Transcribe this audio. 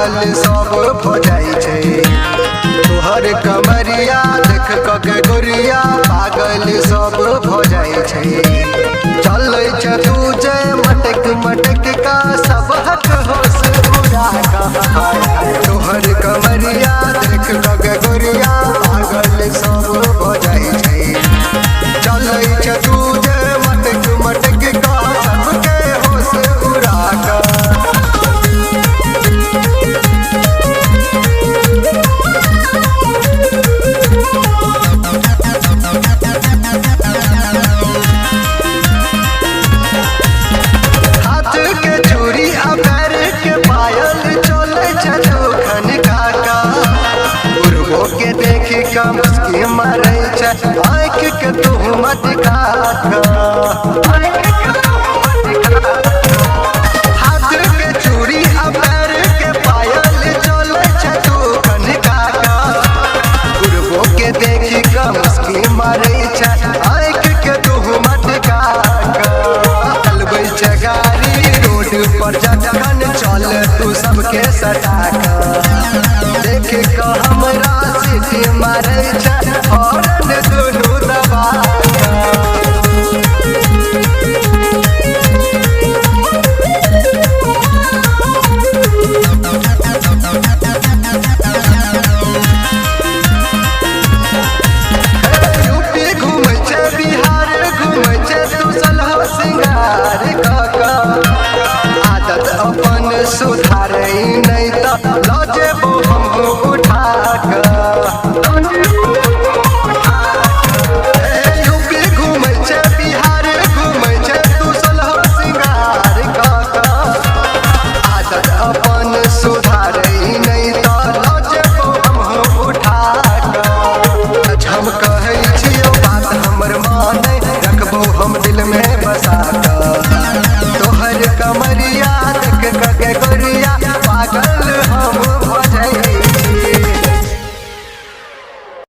पागल सब हो जाई छे। तोहर कमरिया देख के गोरिया पागल सब हो जाई छे। चलै छ तुझे मटक मटक का सब हक होश पूरा का। तोहर कमरिया देख के गोरिया पागल सब हो जाई छे। चलै छ तुझे मटक मटक का सबके होश पूरा का। मुस्की मारे आँख के तू मत खाका। हाथ के चूड़ी आ पैर के पायल चले तू कनका का। गुरबो के देखी का मुस्की मारे आँख के तू मत खाका। चलबै छ गाड़ी रोड पर जखन चल तू सबके सटाका। देख का हमरा सीटी मारे हॉर्न दुनू दबा। यूपी घूमै छै बिहार घूमै छै तू सलह सिंगार काका। आदत अपन सुधारै नहीं त लऽ जेबो हम